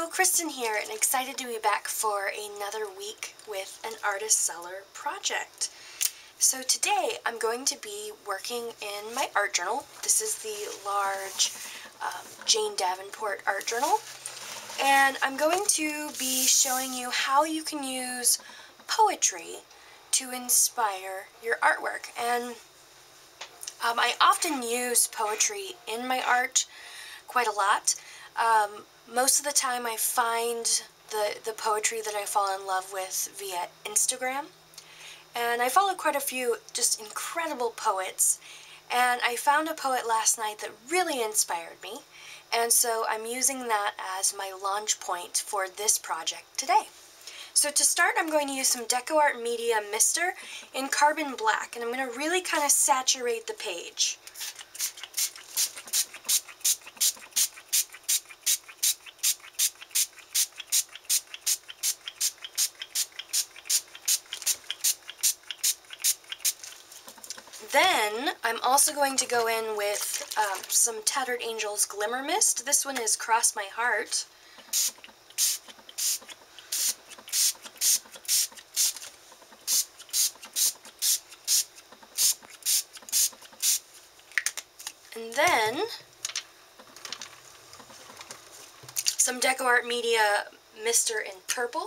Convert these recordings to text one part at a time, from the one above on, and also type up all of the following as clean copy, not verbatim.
Hello, Kristen here, and excited to be back for another week with an artist seller project. So today I'm going to be working in my art journal. This is the large Jane Davenport art journal, and I'm going to be showing you how you can use poetry to inspire your artwork. And I often use poetry in my art quite a lot. Most of the time I find the poetry that I fall in love with via Instagram. And I follow quite a few just incredible poets. And I found a poet last night that really inspired me. And so I'm using that as my launch point for this project today. So to start, I'm going to use some DecoArt Media Mister in Carbon Black. And I'm going to really kind of saturate the page. Then I'm also going to go in with some Tattered Angels Glimmer Mist. This one is Cross My Heart. And then some DecoArt Media Mister in Purple.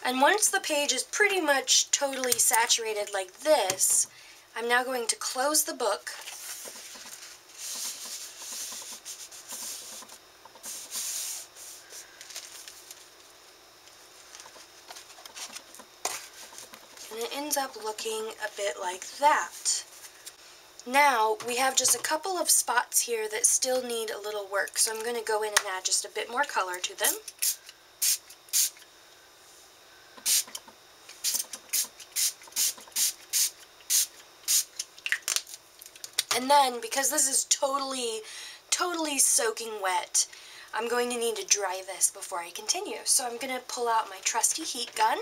And once the page is pretty much totally saturated like this, I'm now going to close the book. And it ends up looking a bit like that. Now, we have just a couple of spots here that still need a little work, so I'm going to go in and add just a bit more color to them. And then, because this is totally soaking wet, I'm going to need to dry this before I continue. So I'm going to pull out my trusty heat gun.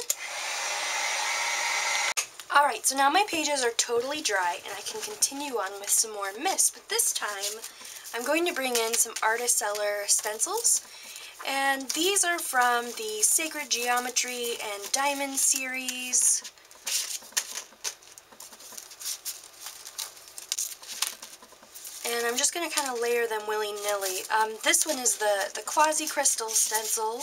Alright, so now my pages are totally dry and I can continue on with some more mist. But this time, I'm going to bring in some Artist Seller stencils. And these are from the Sacred Geometry and Diamond series. And I'm just going to kind of layer them willy-nilly. This one is the quasi-crystal stencil.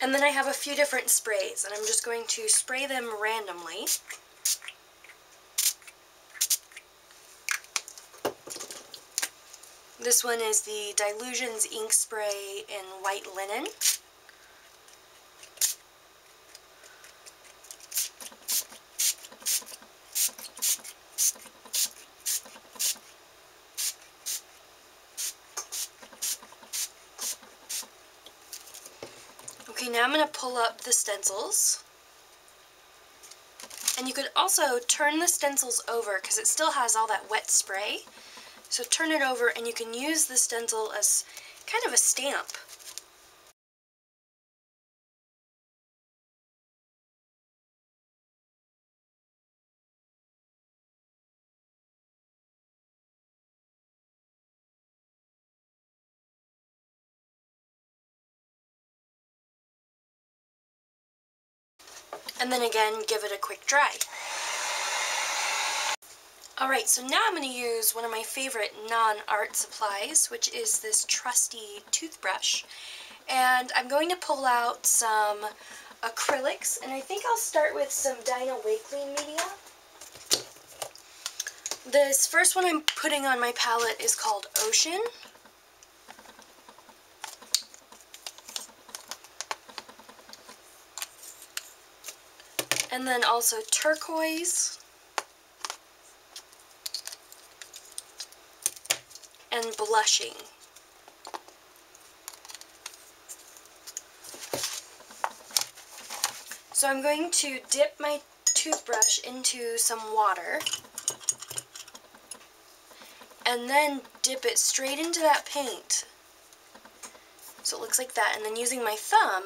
And then I have a few different sprays, and I'm just going to spray them randomly. This one is the Dilutions ink spray in white linen. Okay, now I'm going to pull up the stencils. And you could also turn the stencils over because it still has all that wet spray. So turn it over and you can use the stencil as kind of a stamp. And then again, give it a quick dry. Alright, so now I'm going to use one of my favorite non-art supplies, which is this trusty toothbrush. And I'm going to pull out some acrylics, and I think I'll start with some Dinah Wakeling media. This first one I'm putting on my palette is called Ocean. And then also Turquoise. And Blushing. So I'm going to dip my toothbrush into some water and then dip it straight into that paint So it looks like that, and then using my thumb,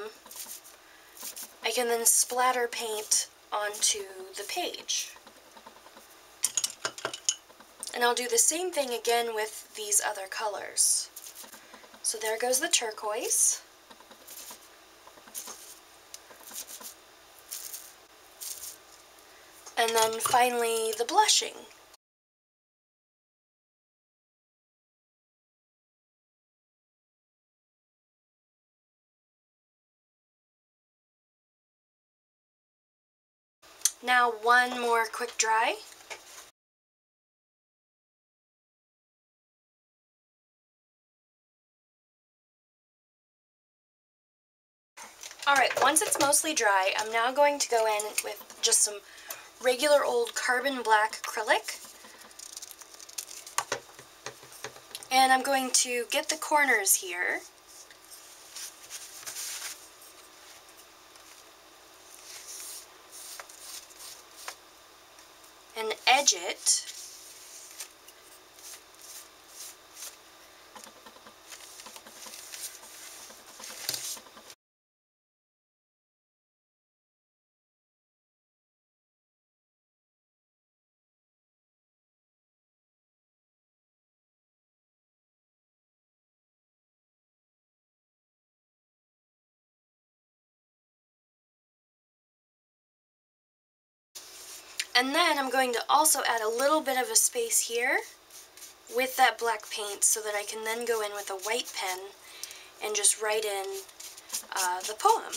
I can then splatter paint onto the page. And I'll do the same thing again with these other colors. So there goes the turquoise. And then finally the blushing. Now one more quick dry. Alright, once it's mostly dry, I'm now going to go in with just some regular old carbon black acrylic. And I'm going to get the corners here. And edge it. And then I'm going to also add a little bit of a space here with that black paint so that I can then go in with a white pen and just write in the poem.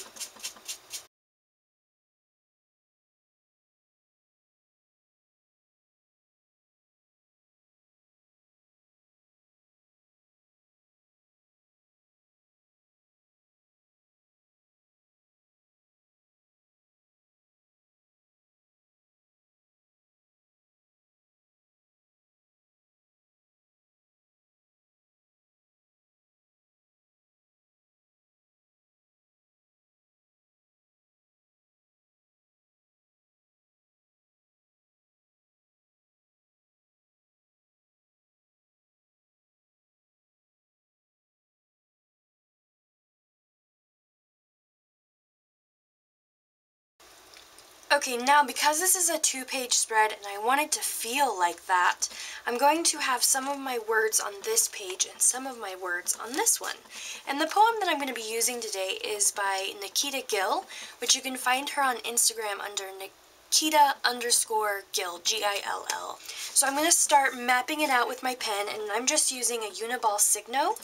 Okay, now because this is a 2-page spread and I want it to feel like that, I'm going to have some of my words on this page and some of my words on this one. And the poem that I'm going to be using today is by Nikita Gill, which you can find her on Instagram under Nikita_Gill, Gill. So I'm going to start mapping it out with my pen, and I'm just using a Uniball Signo.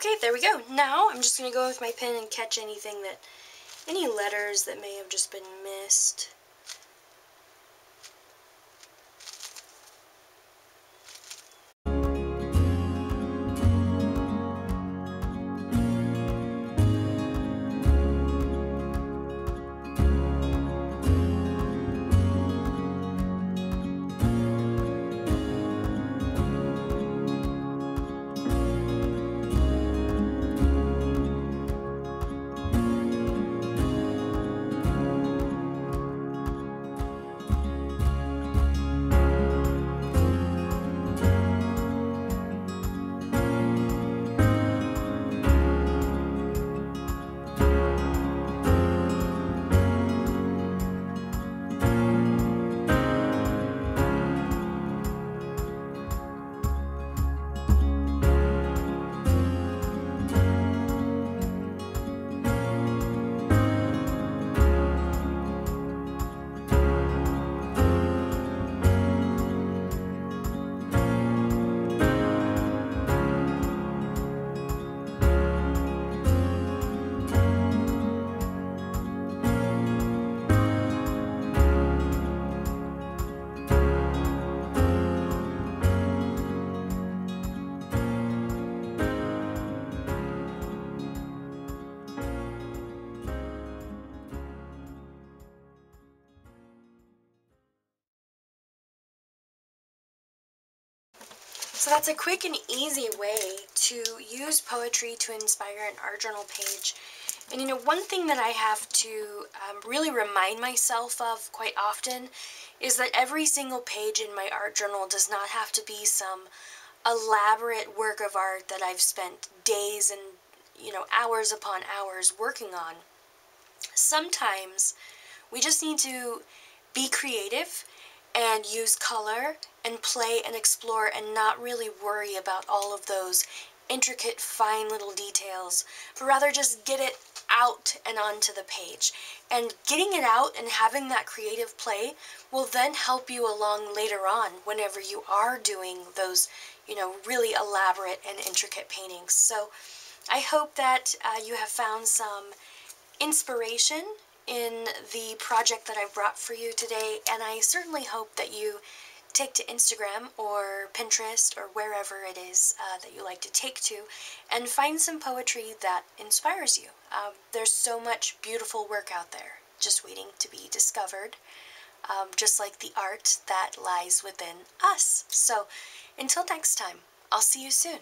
Okay, there we go. Now I'm just going to go with my pen and catch any letters that may have just been missed. So that's a quick and easy way to use poetry to inspire an art journal page. And you know, one thing that I have to really remind myself of quite often is that every single page in my art journal does not have to be some elaborate work of art that I've spent days and, you know, hours upon hours working on. Sometimes we just need to be creative and use color and play and explore and not really worry about all of those intricate, fine little details, but rather just get it out and onto the page. And getting it out and having that creative play will then help you along later on whenever you are doing those, you know, really elaborate and intricate paintings. So I hope that you have found some inspiration in the project that I've brought for you today, and I certainly hope that you take to Instagram or Pinterest or wherever it is that you like to take to and find some poetry that inspires you. There's so much beautiful work out there just waiting to be discovered, just like the art that lies within us. So until next time, I'll see you soon.